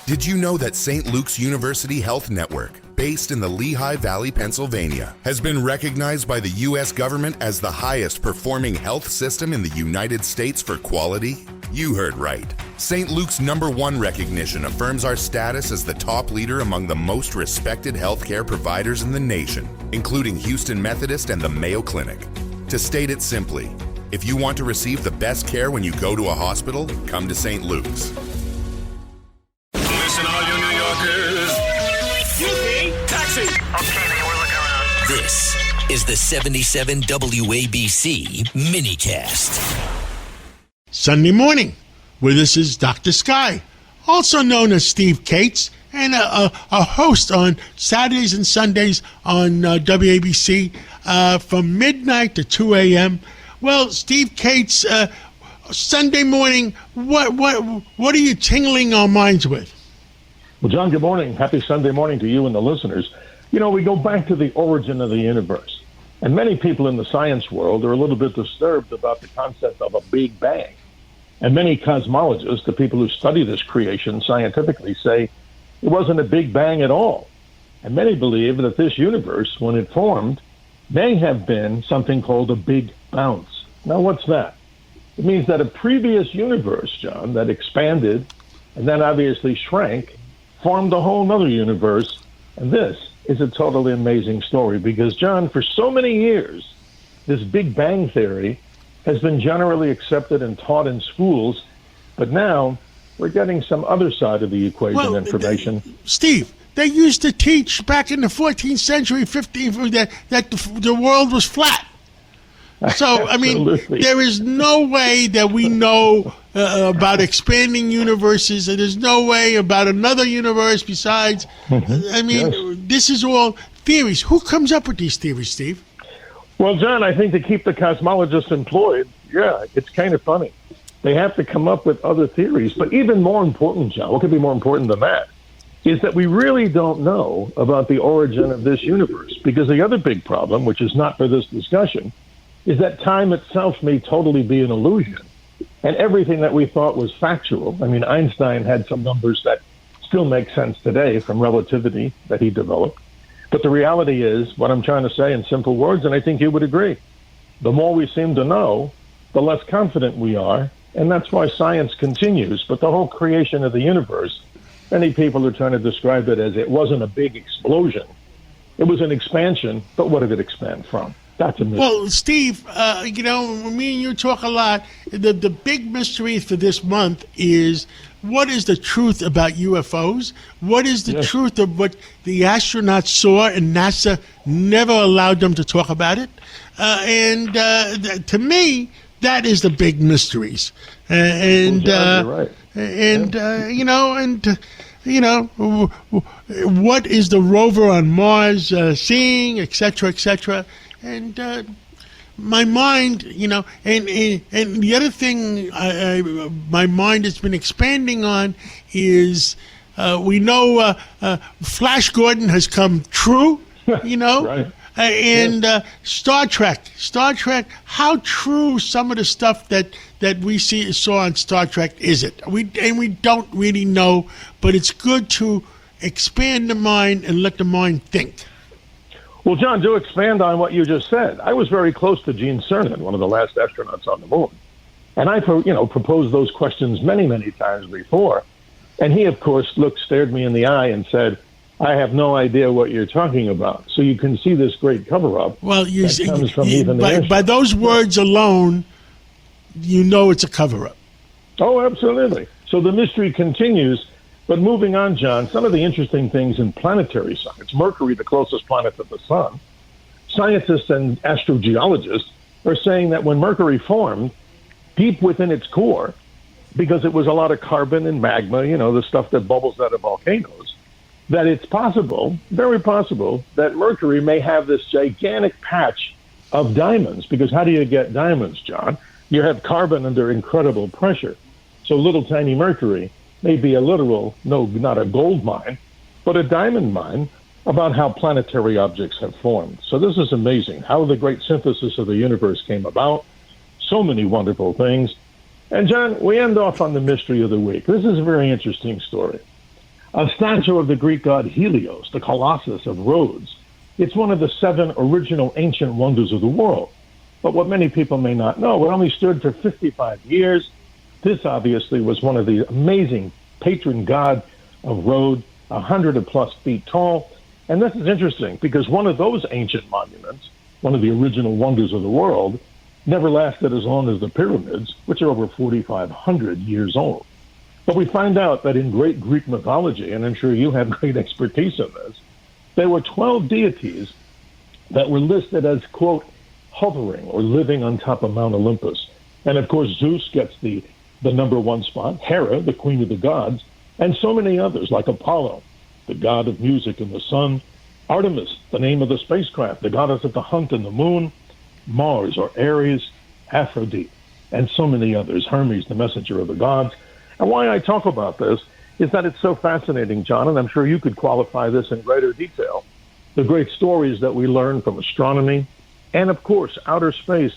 Did you know that St. Luke's University Health Network, based in the Lehigh Valley, Pennsylvania, has been recognized by the U.S. government as the highest performing health system in the United States for quality? You heard right. St. Luke's #1 recognition affirms our status as the top leader among the most respected healthcare providers in the nation, including Houston Methodist and the Mayo Clinic. To state it simply, if you want to receive the best care when you go to a hospital, come to St. Luke's. Listen, all you New Yorkers. Taxi. Okay, man, we're looking around. This is the 77 WABC minicast. Sunday morning, where this is Dr. Sky, also known as Steve Cates, and a host on Saturdays and Sundays on WABC from midnight to 2 a.m. Well, Steve Cates, Sunday morning, what are you tingling our minds with? Well, John, good morning. Happy Sunday morning to you and the listeners. You know, we go back to the origin of the universe. And many people in the science world are a little bit disturbed about the concept of a Big Bang. And many cosmologists, the people who study this creation scientifically, say it wasn't a Big Bang at all. And many believe that this universe, when it formed, may have been something called a Big Bounce. Now, what's that? It means that a previous universe, John, that expanded and then obviously shrank, formed a whole nother universe. And this is a totally amazing story because, John, for so many years, this Big Bang theory has been generally accepted and taught in schools, but now we're getting some other side of the equation information. Steve, they used to teach back in the 14th century, 15th, that the world was flat. So, I mean, there is no way that we know about expanding universes, and there's no way about another universe besides. I mean, This is all theories. Who comes up with these theories, Steve? Well, John, I think to keep the cosmologists employed, it's kind of funny. They have to come up with other theories. But even more important, John, what could be more important than that, is that we really don't know about the origin of this universe. Because the other big problem, which is not for this discussion, is that time itself may totally be an illusion. And everything that we thought was factual, I mean, Einstein had some numbers that still make sense today from relativity that he developed. But the reality is, what I'm trying to say in simple words, and I think you would agree, the more we seem to know, the less confident we are, and that's why science continues. But the whole creation of the universe, many people are trying to describe it as it wasn't a big explosion. It was an expansion, but what did it expand from? That's a mystery. Well, Steve, me and you talk a lot. The big mystery for this month is what is the truth about UFOs? What is the truth of what the astronauts saw and NASA never allowed them to talk about it? To me, that is the big mysteries. You're right. What is the rover on Mars seeing, et cetera, And my mind, and the other thing my mind has been expanding on is we know Flash Gordon has come true, Right. And Star Trek, how true some of the stuff that we saw on Star Trek is it? We don't really know, but it's good to expand the mind and let the mind think. Well, John, to expand on what you just said, I was very close to Gene Cernan, one of the last astronauts on the moon. And I, proposed those questions many, many times before. And he, of course, stared me in the eye and said, I have no idea what you're talking about. So you can see this great cover-up. Well, by those words alone, it's a cover-up. Oh, absolutely. So the mystery continues. But moving on, John, some of the interesting things in planetary science, Mercury, the closest planet to the sun, scientists and astrogeologists are saying that when Mercury formed, deep within its core, because it was a lot of carbon and magma, the stuff that bubbles out of volcanoes, that it's possible, very possible, that Mercury may have this gigantic patch of diamonds. Because how do you get diamonds, John? You have carbon under incredible pressure. So little tiny Mercury may be a literal, not a gold mine, but a diamond mine about how planetary objects have formed. So this is amazing, how the great synthesis of the universe came about. So many wonderful things. And John, we end off on the mystery of the week. This is a very interesting story. A statue of the Greek god Helios, the Colossus of Rhodes. It's one of the 7 original ancient wonders of the world. But what many people may not know, it only stood for 55 years. This obviously was one of the amazing patron god of Rhodes, 100+ feet tall. And this is interesting because one of those ancient monuments, one of the original wonders of the world, never lasted as long as the pyramids, which are over 4,500 years old. But we find out that in great Greek mythology, and I'm sure you have great expertise in this, there were 12 deities that were listed as, quote, hovering or living on top of Mount Olympus. And of course, Zeus gets the number 1 spot, Hera, the queen of the gods, and so many others like Apollo, the god of music and the sun, Artemis, the name of the spacecraft, the goddess of the hunt and the moon, Mars or Ares, Aphrodite, and so many others, Hermes, the messenger of the gods. And why I talk about this is that it's so fascinating, John, and I'm sure you could qualify this in greater detail. The great stories that we learn from astronomy and, of course, outer space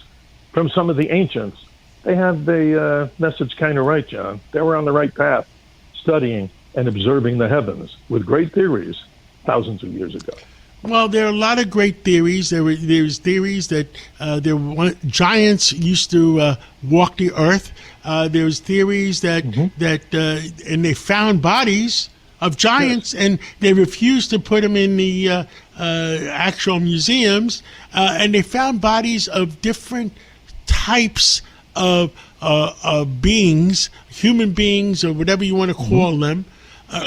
from some of the ancients. They have the message kind of right, John. They were on the right path, studying and observing the heavens with great theories thousands of years ago. Well, there are a lot of great theories. There's theories that giants used to walk the earth. There's theories that and they found bodies of giants, and they refused to put them in the actual museums. And they found bodies of different types of beings, human beings, or whatever you want to call them.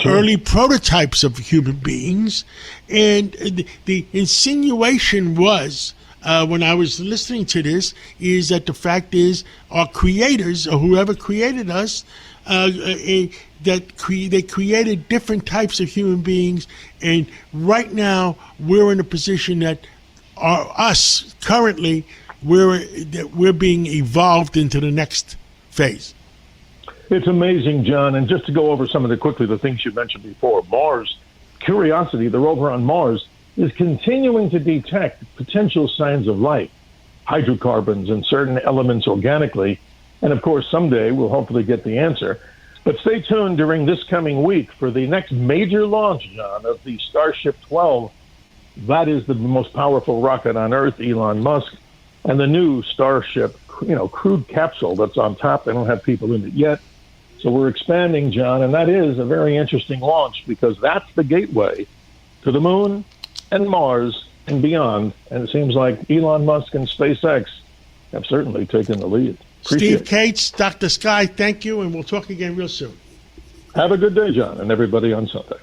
Early prototypes of human beings. And the insinuation was, when I was listening to this, is that the fact is our creators, or whoever created us, they created different types of human beings. And right now we're in a position that us currently, we're being evolved into the next phase. It's amazing, John. And just to go over some of the things you mentioned before, Mars, Curiosity, the rover on Mars, is continuing to detect potential signs of life, hydrocarbons and certain elements organically. And of course, someday we'll hopefully get the answer. But stay tuned during this coming week for the next major launch, John, of the Starship 12. That is the most powerful rocket on Earth, Elon Musk, and the new Starship, crewed capsule that's on top. They don't have people in it yet. So we're expanding, John, and that is a very interesting launch because that's the gateway to the moon and Mars and beyond. And it seems like Elon Musk and SpaceX have certainly taken the lead. Steve Cates, Dr. Sky, thank you, and we'll talk again real soon. Have a good day, John, and everybody on Sunday.